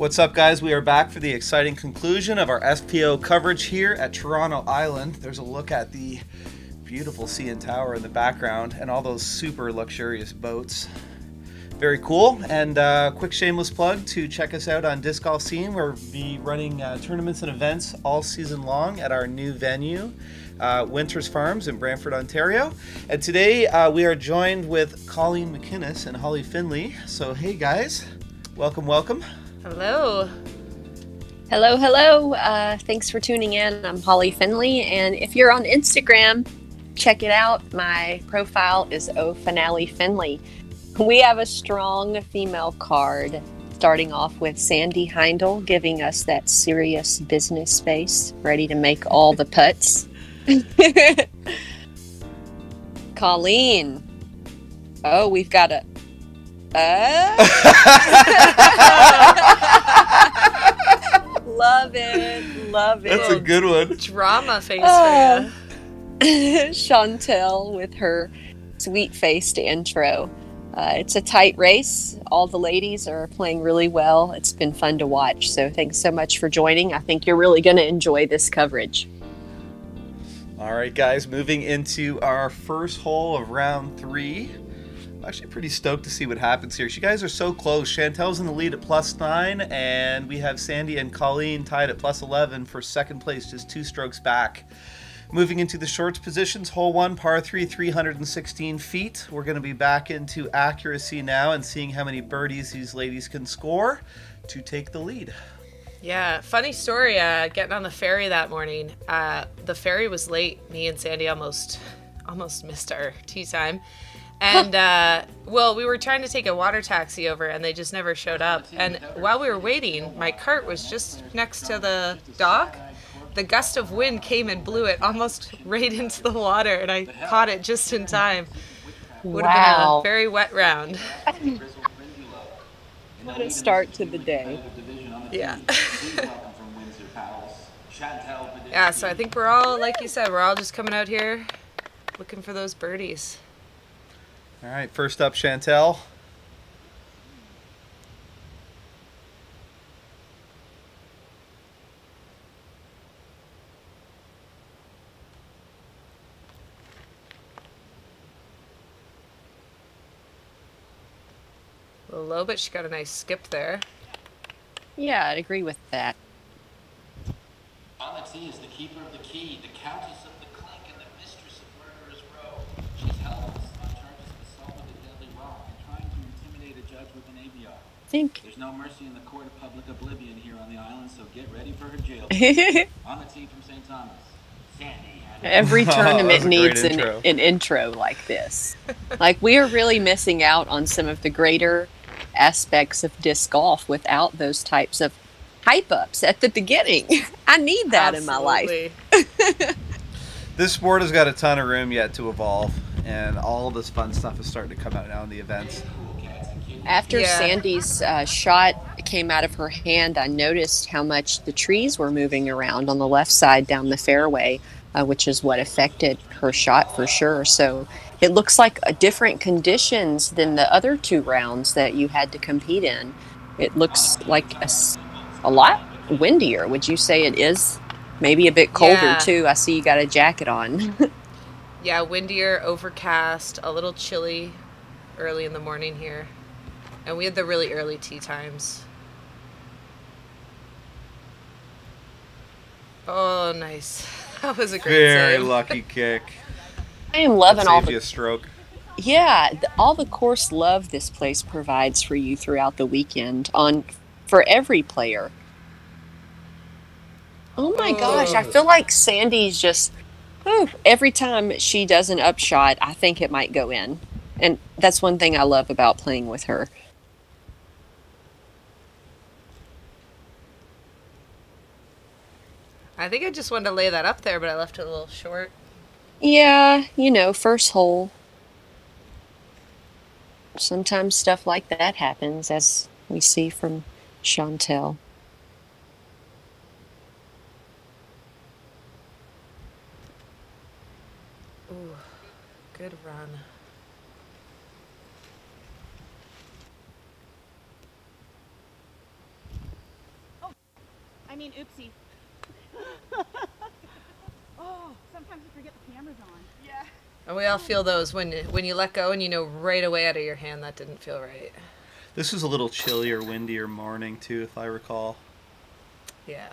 What's up, guys? We are back for the exciting conclusion of our FPO coverage here at Toronto Island. There's a look at the beautiful CN Tower in the background and all those super luxurious boats. Very cool. And quick shameless plug to check us out on Disc Golf Scene. We'll be running tournaments and events all season long at our new venue, Winters Farms in Brantford, Ontario. And today we are joined with Colleen Mcinnes and Holly Finley. So hey guys, welcome, welcome. Hello. Hello, hello. Thanks for tuning in. I'm Holly Finley, and if you're on Instagram, check it out. My profile is Finale Finley. We have a strong female card, starting off with Sandi Hendel, giving us that serious business face, ready to make all the putts. Colleen. Oh, we've got a... Love it, love it. That's a good one. Drama face for you. Chantel with her sweet-faced intro. It's a tight race. All the ladies are playing really well. It's been fun to watch. So thanks so much for joining. I think you're really going to enjoy this coverage. All right, guys, moving into our first hole of round 3. I'm actually pretty stoked to see what happens here. You guys are so close. Chantel's in the lead at +9, and we have Sandi and Colleen tied at +11 for second place, just 2 strokes back. Moving into the shorts positions, hole 1, par 3, 316 feet. We're going to be back into accuracy now and seeing how many birdies these ladies can score to take the lead. Yeah, funny story, getting on the ferry that morning. The ferry was late. Me and Sandi almost missed our tee time. And, well, we were trying to take a water taxi over, and they just never showed up. And while we were waiting, my cart was just next to the dock. The gust of wind came and blew it almost right into the water, and I caught it just in time. Would have been a very wet round. What a start to the day. Yeah. Yeah, so I think we're all, like you said, we're all just coming out here looking for those birdies. All right, first up, Chantel. A little low, but she got a nice skip there. Yeah, I'd agree with that. On the tee is the keeper of the key, the countess of the clink, and the mistress of Murderer's Row. She's held on charges of assault with a deadly rock and trying to intimidate a judge with an ABR. There's no mercy in the court of public oblivion here on the island, so get ready for her jail. On the tee from St. Thomas, Sandi Hendel. Every tournament needs an intro like this. Like, we are really missing out on some of the greater aspects of disc golf without those types of hype ups at the beginning. I need that in my life. This sport has got a ton of room yet to evolve, and all this fun stuff is starting to come out now in the events. After Sandi's shot came out of her hand, I noticed how much the trees were moving around on the left side down the fairway, which is what affected her shot for sure. So it looks like different conditions than the other 2 rounds that you had to compete in. It looks like a lot windier. Would you say it is? Maybe a bit colder too. I see you got a jacket on. Yeah, windier, overcast, a little chilly early in the morning here. And we had the really early tee times. Oh, nice. That was a great Very save. lucky kick. I am loving all the... a stroke. Yeah, all the course love this place provides for you throughout the weekend for every player. Oh my gosh, I feel like Sandi's just... every time she does an upshot, I think it might go in. And that's one thing I love about playing with her. I think I just wanted to lay that up there, but I left it a little short. Yeah, first hole. Sometimes stuff like that happens, as we see from Chantel. Ooh, good run. mean, oopsie. Oh, sometimes you forget the camera's on. Yeah. And we all feel those when you let go and you know right away out of your hand that didn't feel right. This was a little chillier, windier morning too, if I recall. Yeah.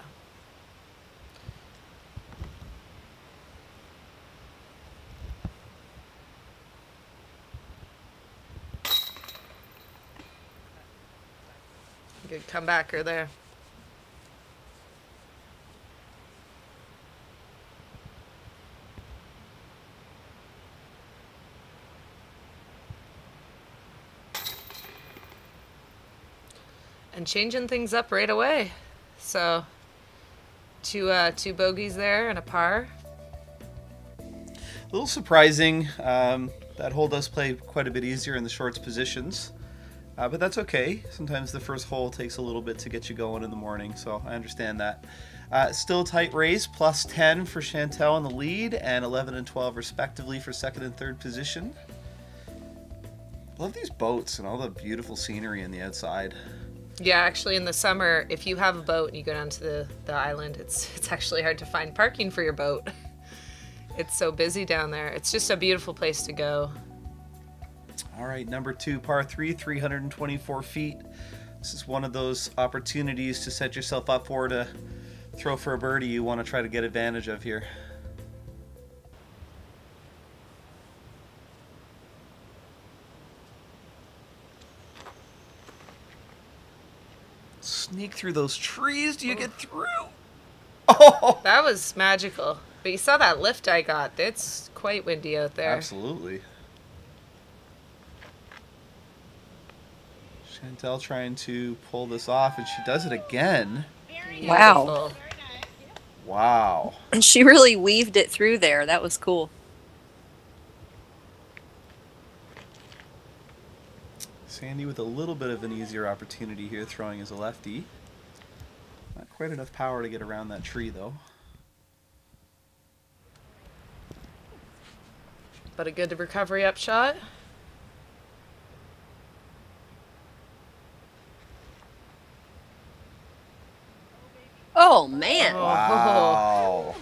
Good comebacker there. And changing things up right away. So two bogeys there and a par. A little surprising. That hole does play quite a bit easier in the shorts positions. But that's okay. Sometimes the first hole takes a little bit to get you going in the morning, so I understand that. Still a tight race, plus 10 for Chantel in the lead, and 11 and 12 respectively for second and third position. Love these boats and all the beautiful scenery on the outside. Yeah, actually in the summer, if you have a boat and you go down to the island, it's actually hard to find parking for your boat. It's so busy down there. It's just a beautiful place to go. All right, number 2, par 3, 324 feet. This is one of those opportunities to set yourself up for to throw for a birdie you want to try to get advantage of here. Sneak through those trees. Do you get through? Oh! That was magical. But you saw that lift I got. It's quite windy out there. Absolutely. Chantel trying to pull this off, and she does it again. Wow. Wow. She really weaved it through there. That was cool. Sandi with a little bit of an easier opportunity here, throwing as a lefty. Not quite enough power to get around that tree, though. But a good recovery up shot. Oh, man. Wow.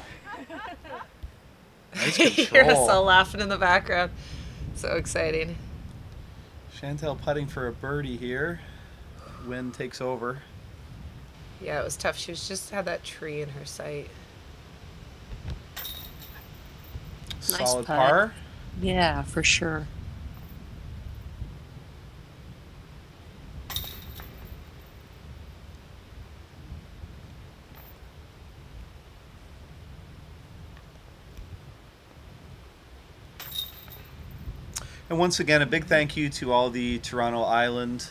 Nice You hear us all control. laughing in the background. So exciting. Chantel putting for a birdie here. Wind takes over. Yeah, it was tough. She was just had that tree in her sight. Nice Solid putt. par. Yeah, for sure. And once again, a big thank you to all the Toronto Island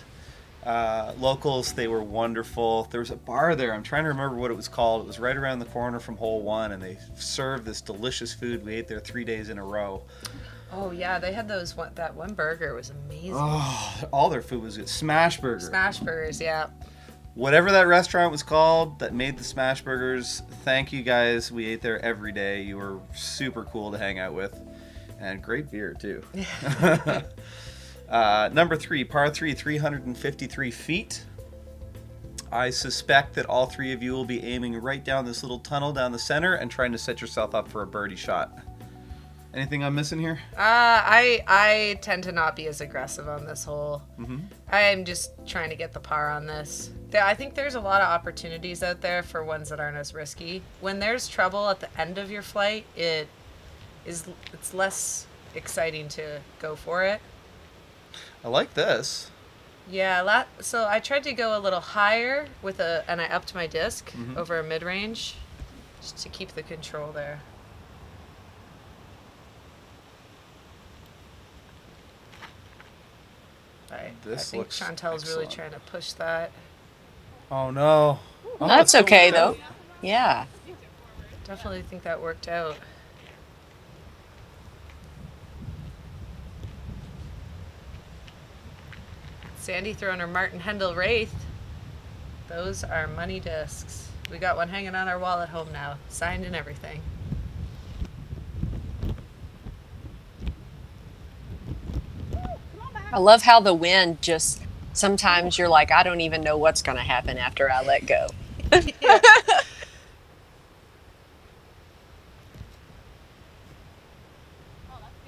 locals. They were wonderful. There was a bar there. I'm trying to remember what it was called. It was right around the corner from hole 1, and they served this delicious food. We ate there 3 days in a row. Oh yeah, they had that one burger was amazing. Oh, all their food was good. Smash burger. Smash burgers, yeah. Whatever that restaurant was called that made the smash burgers, thank you guys. We ate there every day. You were super cool to hang out with. And great beer, too. Number 3, par 3, 353 feet. I suspect that all 3 of you will be aiming right down this little tunnel down the center and trying to set yourself up for a birdie shot. Anything I'm missing here? I tend to not be as aggressive on this hole. Mm-hmm. I'm just trying to get the par on this. I think there's a lot of opportunities out there for ones that aren't as risky. When there's trouble at the end of your flight, it's less exciting to go for it. I like this. Yeah, so I tried to go a little higher and I upped my disc Mhm. over a mid-range just to keep the control there. I This think looks Chantel's really excellent. trying to push that. Oh, no. Oh, That's still okay, worked out. though. Yeah. Definitely think that worked out. Sandi throwing her Martin Hendel Wraith. Those are money discs. We got one hanging on our wall at home now, signed and everything. I love how the wind sometimes you're like, I don't even know what's going to happen after I let go. Yeah.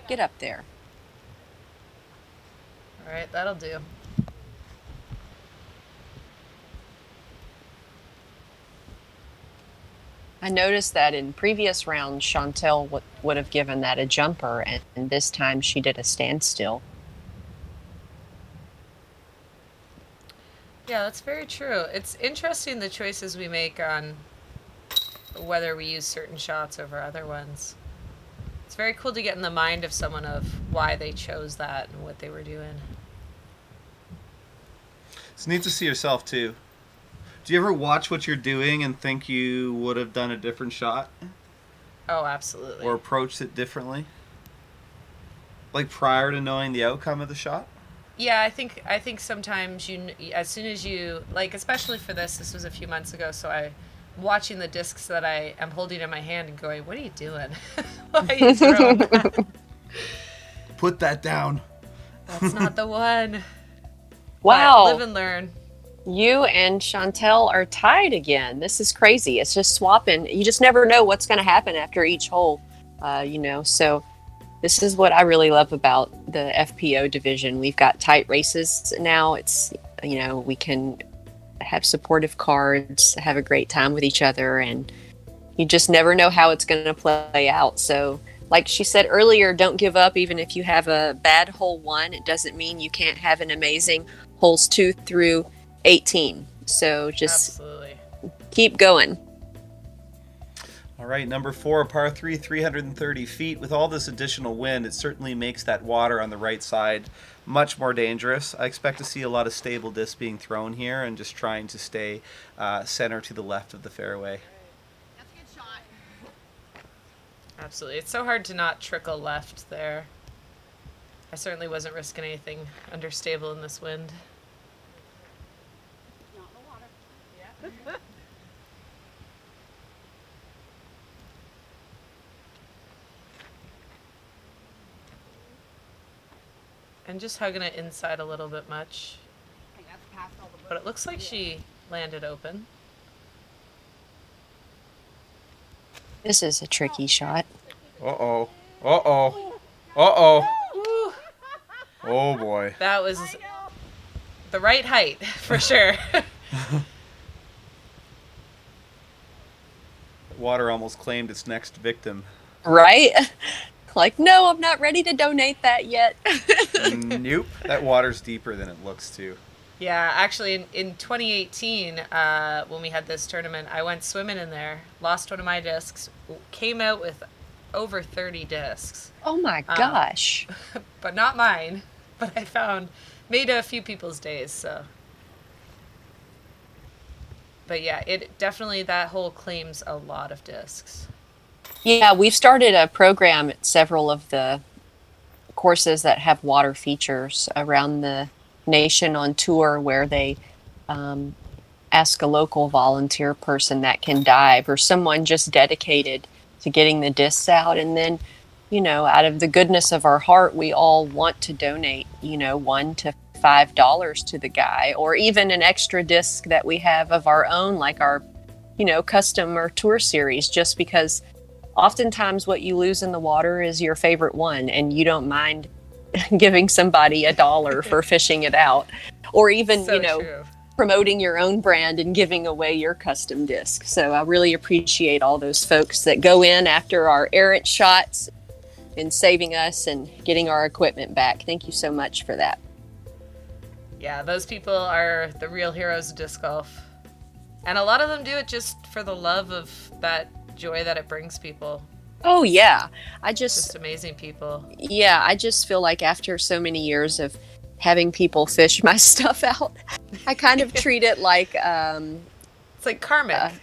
Get up there. All right, that'll do. I noticed that in previous rounds, Chantel would have given that a jumper, and this time she did a standstill. Yeah, that's very true. It's interesting the choices we make on whether we use certain shots over other ones. It's very cool to get in the mind of someone of why they chose that and what they were doing. It's neat to see yourself too. Do you ever watch what you're doing and think you would have done a different shot? Oh, absolutely. Or approached it differently? Like prior to knowing the outcome of the shot? Yeah, I think sometimes as soon as you, like, especially for this was a few months ago, so I'm watching the discs that I am holding in my hand and going, what are you doing? Why are you throwing that? Put that down. That's not the one. Wow. But live and learn. You and Chantel are tied again. This is crazy. It's just swapping. You just never know what's going to happen after each hole, so this is what I really love about the FPO division. We've got tight races now. It's, we can have supportive cards, have a great time with each other, and you just never know how it's going to play out. So like she said earlier, don't give up even if you have a bad hole 1. It doesn't mean you can't have an amazing holes 2 through 18. So just Absolutely. Keep going. All right, number 4, par 3, 330 feet. With all this additional wind, it certainly makes that water on the right side much more dangerous. I expect to see a lot of stable discs being thrown here and just trying to stay center to the left of the fairway. That's a good shot. Absolutely. It's so hard to not trickle left there. I certainly wasn't risking anything understable in this wind. Not in the water. Yeah. And just hugging it inside a little bit much. Okay, that's past all the But it looks like she landed open. This is a tricky shot. Uh-oh. Uh-oh. Uh-oh. Woo. Oh, boy. That was the right height, for sure. Water almost claimed its next victim. Right? Like, no, I'm not ready to donate that yet. Nope. That water's deeper than it looks to. Yeah, actually, in 2018, when we had this tournament, I went swimming in there, lost one of my discs, came out with over 30 discs. Oh my gosh. But not mine. But I made a few people's days, so. But yeah, that hole claims a lot of discs. Yeah, we've started a program at several of the courses that have water features around the nation on tour where they ask a local volunteer person that can dive or someone just dedicated to getting the discs out. And then, out of the goodness of our heart, we all want to donate, $1 to $5 to the guy, or even an extra disc that we have of our own, like our, custom or tour series, just because oftentimes what you lose in the water is your favorite one, and you don't mind giving somebody $1 for fishing it out, or even, True. promoting your own brand and giving away your custom disc. So I really appreciate all those folks that go in after our errant shots and saving us and getting our equipment back. Thank you so much for that. Yeah, those people are the real heroes of disc golf. And a lot of them do it just for the love of that joy that it brings people. Oh yeah, Just amazing people. Yeah, I just feel like after so many years of having people fish my stuff out, I kind of treat it like it's like karmic.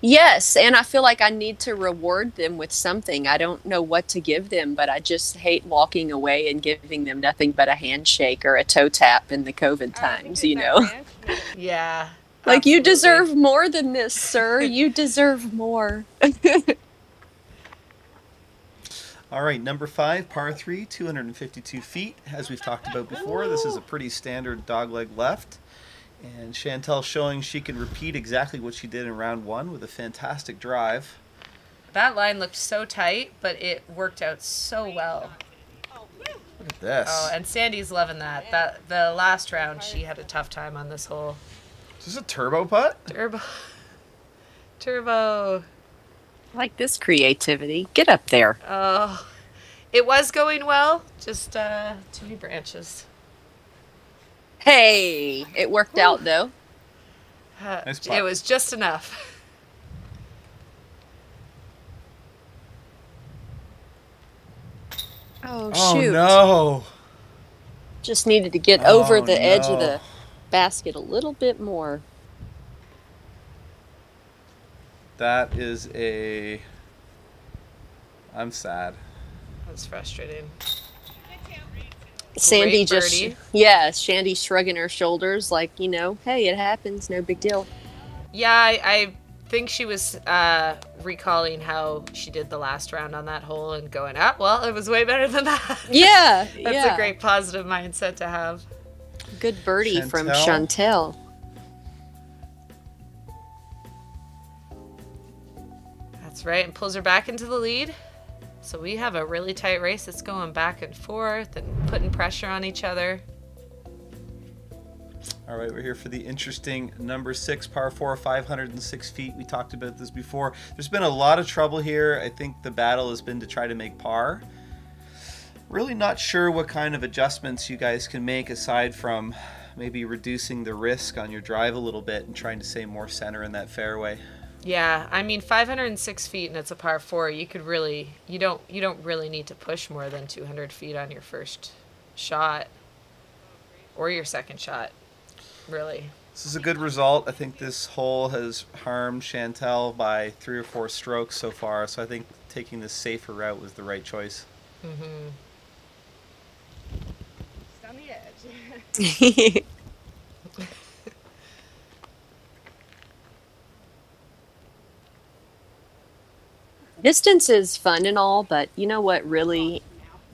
Yes, and I feel like I need to reward them with something. I don't know what to give them, but I just hate walking away and giving them nothing but a handshake or a toe tap in the COVID times, Yeah. Like, absolutely. you deserve more than this, sir. You deserve more. All right, number 5, par 3, 252 feet. As we've talked about before, this is a pretty standard dogleg left. And Chantel showing she can repeat exactly what she did in round 1 with a fantastic drive. That line looked so tight, but it worked out so well. Look at this. Oh, and Sandy's loving that. The last round, she had a tough time on this hole. Is this a turbo putt? Turbo. I like this creativity. Get up there. Oh, it was going well. Just too many branches. Hey, it worked out though. Nice putt. It was just enough. Oh, Oh shoot. no. Just needed to get over Oh, the edge of no. the basket a little bit more. That is a... I'm sad. That's frustrating. Sandy Great just, birdie. yeah, Sandy shrugging her shoulders like, you know, hey, it happens, no big deal. Yeah, I think she was recalling how she did the last round on that hole and going, ah, well, it was way better than that. Yeah, That's a great positive mindset to have. Good birdie from Chantel. Chantel. That's right, and pulls her back into the lead. So we have a really tight race that's going back and forth and putting pressure on each other. All right, we're here for the interesting number 6, par 4, 506 feet. We talked about this before. There's been a lot of trouble here. I think the battle has been to try to make par. Really not sure what kind of adjustments you guys can make aside from maybe reducing the risk on your drive a little bit and trying to stay more center in that fairway. Yeah, I mean 506 feet and it's a par 4. You could really, you don't really need to push more than 200 feet on your first shot or your second shot, really. This is a good result. I think this hole has harmed Chantel by 3 or 4 strokes so far, so I think taking this safer route was the right choice. Mm-hmm. Just on the edge. Distance is fun and all, but you know what really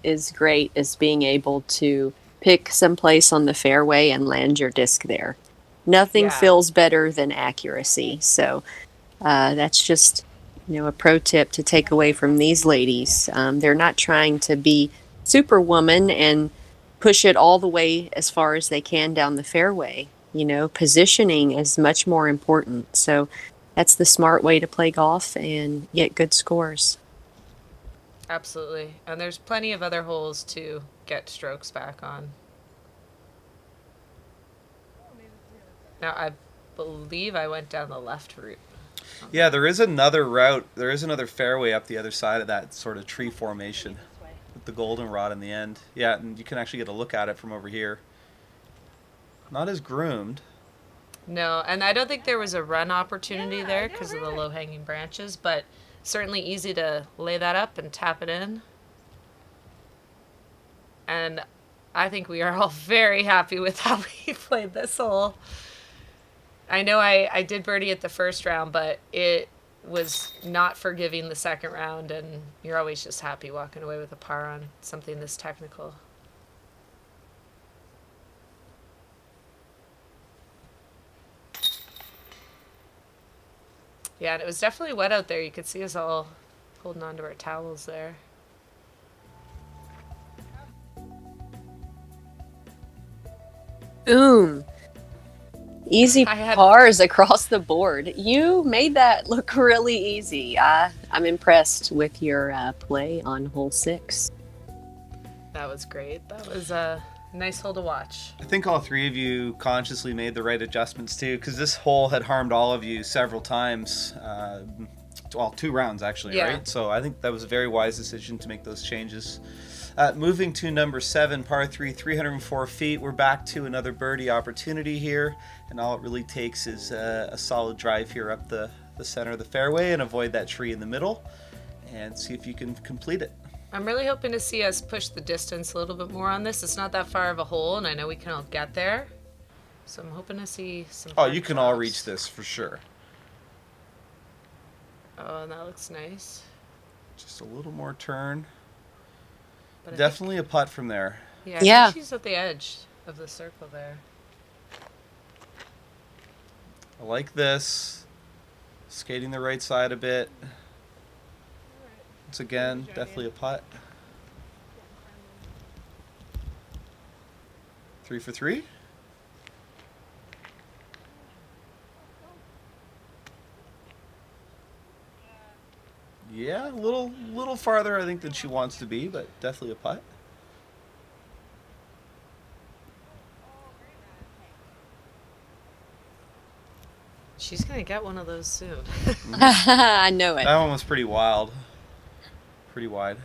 is great is being able to pick some place on the fairway and land your disc there. Nothing Yeah. feels better than accuracy. So that's just, you know, a pro tip to take away from these ladies. They're not trying to be superwoman and push it all the way as far as they can down the fairway. You know, positioning is much more important. So that's the smart way to play golf and get good scores. Absolutely. And there's plenty of other holes to get strokes back on. Now, I believe I went down the left route. Yeah, there is another route. There is another fairway up the other side of that sort of tree formation with the goldenrod in the end. Yeah, and you can actually get a look at it from over here. Not as groomed. No, and I don't think there was a run opportunity there because of the low-hanging branches, but certainly easy to lay that up and tap it in. And I think we are all very happy with how we played this hole. I know I did birdie at the first round, but it was not forgiving the second round, and you're always just happy walking away with a par on something this technical. Yeah, and it was definitely wet out there. You could see us all holding on to our towels there. Boom. Easy I had- pars across the board. You made that look really easy. I'm impressed with your play on hole 6. That was great. That was a nice hole to watch. I think all 3 of you consciously made the right adjustments too, because this hole had harmed all of you several times. Well, 2 rounds actually, Yeah. right? So I think that was a very wise decision to make those changes. Moving to number 7, par 3, 304 feet. We're back to another birdie opportunity here, and all it really takes is a solid drive here up the center of the fairway and avoid that tree in the middle, and see if you can complete it. I'm really hoping to see us push the distance a little bit more on this. It's not that far of a hole, and I know we can all get there. So I'm hoping to see some... Oh, hard you can all shots. reach this for sure. Oh, and that looks nice. Just a little more turn. But I Definitely a putt from there. think, I Yeah. think she's at the edge of the circle there. I like this. Skating the right side a bit. Once again, definitely a putt. 3 for 3. Yeah, a little farther, I think, than she wants to be, but definitely a putt. She's going to get one of those soon. I know it. That one was pretty wild. Pretty wide.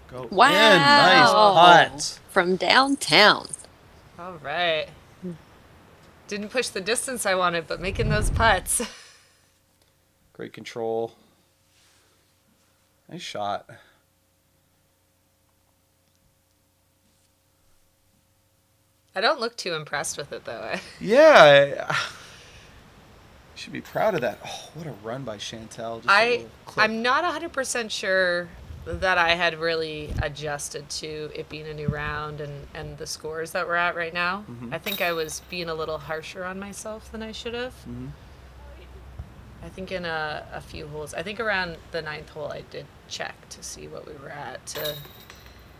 Go Wow. in. Nice putt. From downtown. All right. Didn't push the distance I wanted, but making those putts. Great control. Nice shot. I don't look too impressed with it, though. Yeah. Should be proud of that. Oh, what a run by Chantel. Just a little clip. I'm not 100% sure that I had really adjusted to it being a new round and the scores that we're at right now. Mm-hmm. I think I was being a little harsher on myself than I should have. Mm-hmm. I think in a few holes, I think around the 9th hole I did check to see what we were at to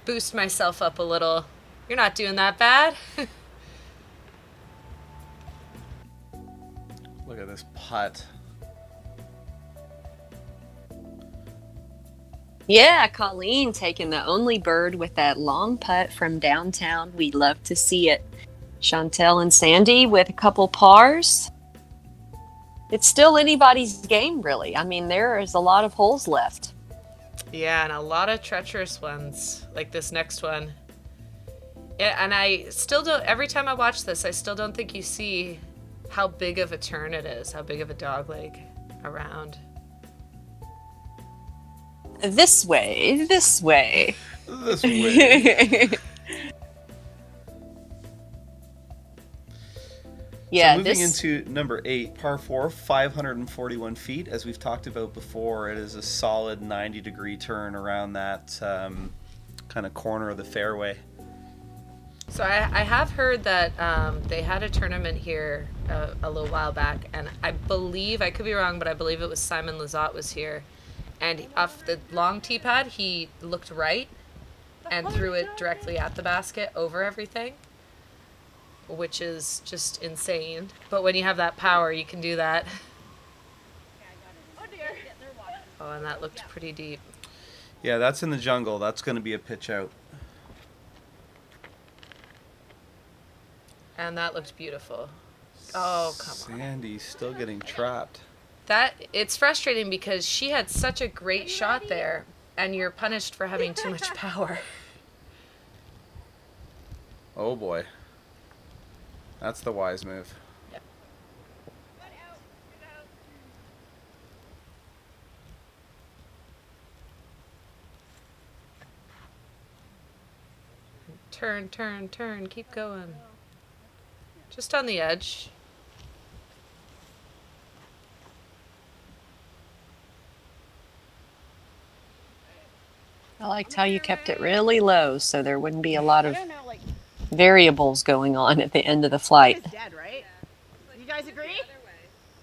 boost myself up a little. You're not doing that bad. Look at this putt. Yeah, Colleen taking the only bird with that long putt from downtown. We love to see it. Chantel and Sandi with a couple pars. It's still anybody's game, really. I mean, there is a lot of holes left. Yeah, and a lot of treacherous ones, like this next one. Yeah, and I still don't, every time I watch this, I still don't think you see how big of a turn it is, how big of a dog leg around. This way, this way. This way. Yeah, so moving into number 8, par 4, 541 feet. As we've talked about before, it is a solid 90-degree turn around that kind of corner of the fairway. So I have heard that they had a tournament here a little while back, and I believe, I could be wrong, but I believe it was Simon Lizotte was here. And off the long tee pad, he looked right and threw it directly at the basket over everything, which is just insane. But when you have that power, you can do that. Oh, and that looked pretty deep. Yeah, that's in the jungle. That's going to be a pitch out. And that looked beautiful. Oh, come on. Sandy's still getting trapped. It's frustrating because she had such a great shot there, and you're punished for having too much power. Oh boy. That's the wise move. Yep. Turn, turn, turn, keep going. Just on the edge. I liked how you kept it really low so there wouldn't be a lot of variables going on at the end of the flight. It's dead, right? You guys agree?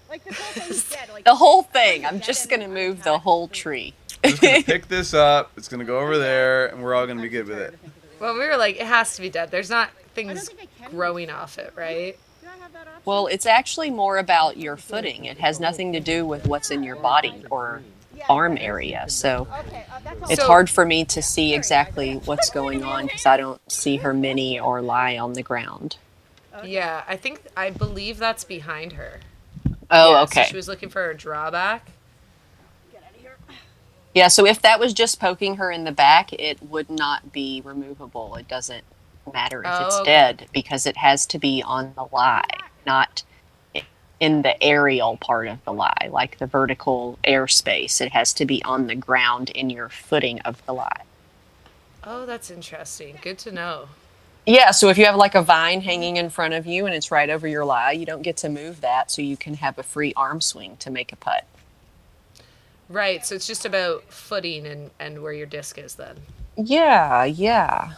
Like the whole thing's dead. Like The whole thing. I'm just going to move the whole tree. I'm just going to pick this up. It's going to go over there, and we're all going to be good with it. Well, we were like, it has to be dead. There's not things growing off it, right? do I have that option? Well, it's actually more about your footing. It has nothing to do with what's in your body or arm area. So Okay, that's all. it's hard for me to see exactly what's going on because I don't see her mini or lie on the ground. Yeah, I believe that's behind her. Oh, Yeah, okay. So she was looking for a drawback. Get out of here. Yeah, so if that was just poking her in the back, it would not be removable. It doesn't matter if Oh, it's okay. dead because it has to be on the lie, not in the aerial part of the lie, like the vertical airspace. It has to be on the ground in your footing of the lie. Oh, that's interesting. Good to know. Yeah, so if you have like a vine hanging in front of you and it's right over your lie, you don't get to move that, so you can have a free arm swing to make a putt. Right, so it's just about footing and where your disc is then. Yeah.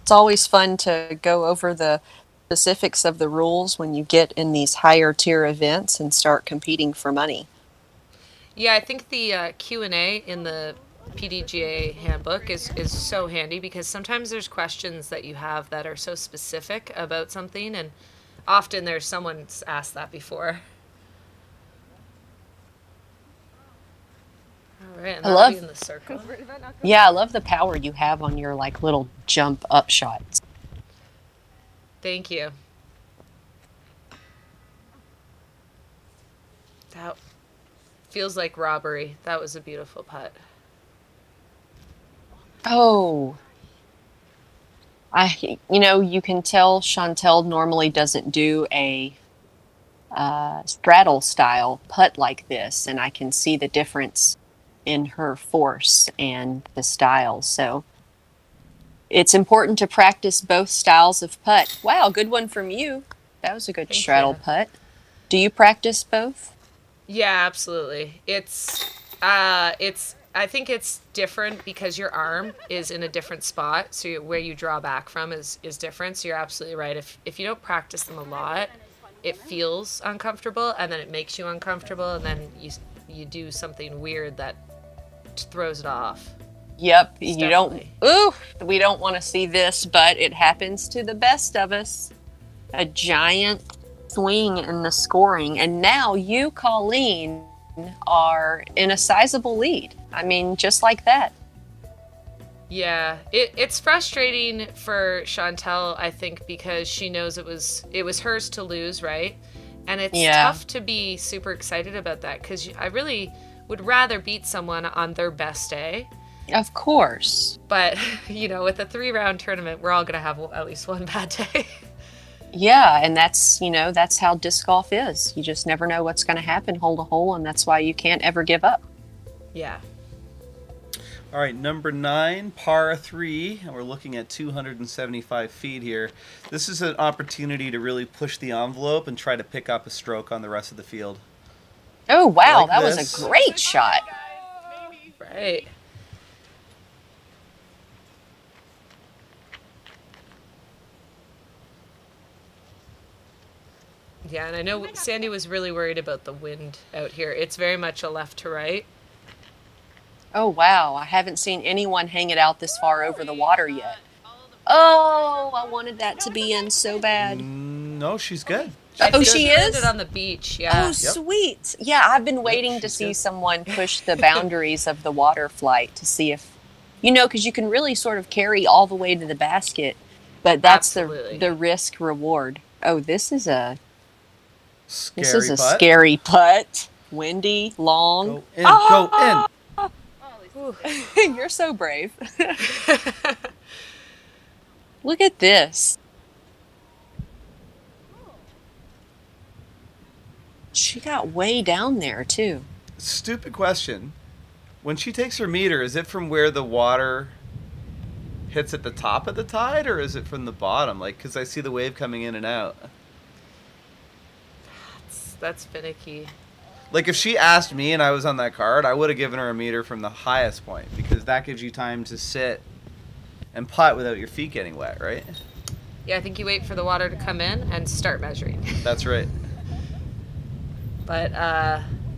It's always fun to go over the specifics of the rules when you get in these higher tier events and start competing for money. Yeah, I think the Q&A in the PDGA handbook is so handy, because sometimes there's questions that you have that are so specific about something, and often there's someone's asked that before. All right, and that'll be in the circle. Yeah, I love the power you have on your like little jump up shots. Thank you. That feels like robbery. That was a beautiful putt. Oh, you can tell Chantel normally doesn't do a straddle style putt like this, and I can see the difference in her force and the style. So it's important to practice both styles of putt. Wow, good one from you. That was a good straddle putt. Do you practice both? Yeah, absolutely. I think it's different because your arm is in a different spot, so where you draw back from is different. So you're absolutely right. If you don't practice them a lot, it feels uncomfortable, and then it makes you uncomfortable, and then you do something weird that throws it off. Yep. You don't. Ooh, we don't want to see this, but it happens to the best of us. A giant swing in the scoring, and now you, Colleen, are in a sizable lead. I mean, just like that. Yeah, it's frustrating for Chantel, I think, because she knows it was hers to lose, right? And it's tough to be super excited about that, because I really would rather beat someone on their best day. Of course. But, with a 3-round tournament, we're all going to have at least one bad day. Yeah, and that's how disc golf is. You just never know what's going to happen hole to hole, and that's why you can't ever give up. Yeah. All right, number 9, par 3, and we're looking at 275 feet here. This is an opportunity to really push the envelope and try to pick up a stroke on the rest of the field. Oh, wow, Like that this. was a great shot. Right. Yeah, and I know Sandi was really worried about the wind out here. It's very much a left to right. Oh, wow. I haven't seen anyone hang it out this far over the water yet. Oh, I wanted that to be in so bad. No, she's good. Oh, she is? Landed on the beach, yeah. Oh, sweet. Yeah, I've been waiting to see someone push the boundaries of the water flight to see if, because you can really sort of carry all the way to the basket, but that's the risk reward. Oh, this is a scary putt. Windy, long. Go in. You're so brave. Look at this. She got way down there, too. Stupid question. When she takes her meter, is it from where the water hits at the top of the tide, or is it from the bottom? Because I see the wave coming in and out. That's finicky. If she asked me and I was on that card, I would have given her a meter from the highest point, because that gives you time to sit and putt without your feet getting wet, right? Yeah, I think you wait for the water to come in and start measuring. That's right. But,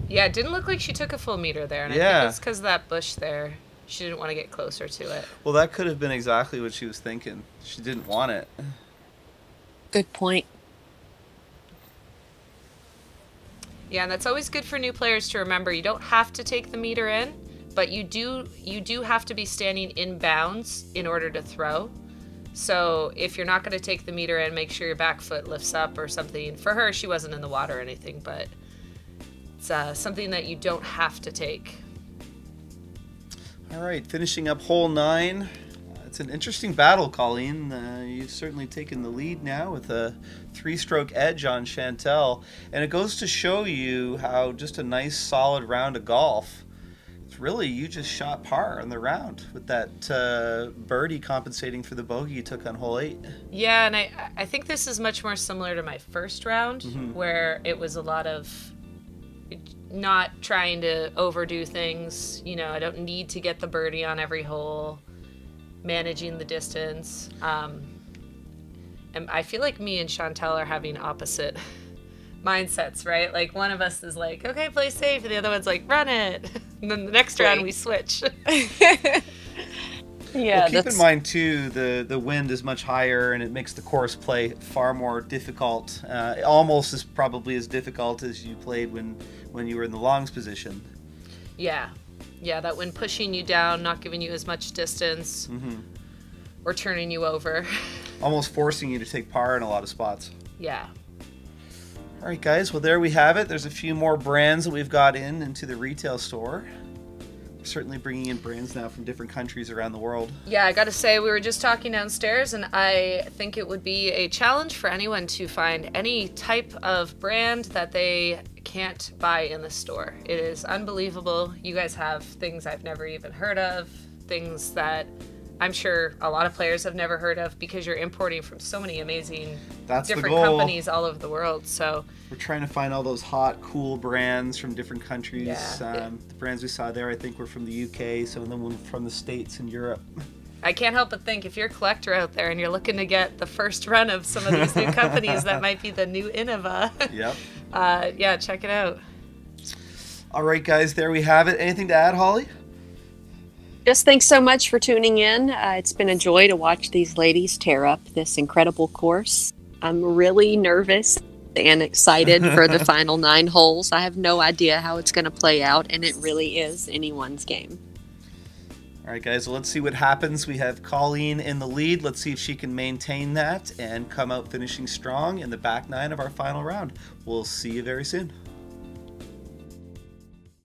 it didn't look like she took a full meter there, and I think it's because of that bush there. She didn't want to get closer to it. Well, that could have been exactly what she was thinking. She didn't want it. Good point. Yeah, and that's always good for new players to remember. You don't have to take the meter in, but you do have to be standing in bounds in order to throw. So if you're not going to take the meter in, make sure your back foot lifts up or something. For her, she wasn't in the water or anything, but it's something that you don't have to take. All right, finishing up hole 9. It's an interesting battle, Colleen. You've certainly taken the lead now with a 3-stroke edge on Chantel. And it goes to show you how just a nice, solid round of golf. It's really, you just shot par on the round with that birdie compensating for the bogey you took on hole 8. Yeah, and I think this is much more similar to my first round, where it was a lot of not trying to overdo things. I don't need to get the birdie on every hole. Managing the distance. And I feel like me and Chantel are having opposite mindsets, right? Like one of us is like, okay, play safe, and the other one's like, run it. And then the next round we switch. Yeah. Well, keep in mind too, the wind is much higher, and it makes the course play far more difficult. Almost as probably as difficult as you played when you were in the longs position. Yeah, that wind pushing you down, not giving you as much distance, or turning you over. Almost forcing you to take par in a lot of spots. Yeah. All right, guys. Well, there we have it. There's a few more brands that we've got into the retail store. Certainly bringing in brands now from different countries around the world. Yeah, I gotta say, we were just talking downstairs, and I think it would be a challenge for anyone to find any type of brand that they can't buy in the store. It is unbelievable. You guys have things I've never even heard of, things that I'm sure a lot of players have never heard of, because you're importing from so many amazing different companies all over the world. So we're trying to find all those hot, cool brands from different countries. Yeah. The brands we saw there, I think, were from the UK. Some of them were from the States and Europe. I can't help but think, if you're a collector out there and you're looking to get the first run of some of these new companies, that might be the new Innova. Yep. Yeah, check it out. All right, guys, there we have it. Anything to add, Holly? Just thanks so much for tuning in. It's been a joy to watch these ladies tear up this incredible course. I'm really nervous and excited for the final 9 holes. I have no idea how it's going to play out, and it really is anyone's game. All right, guys, well, let's see what happens. We have Colleen in the lead. Let's see if she can maintain that and come out finishing strong in the back 9 of our final round. We'll see you very soon.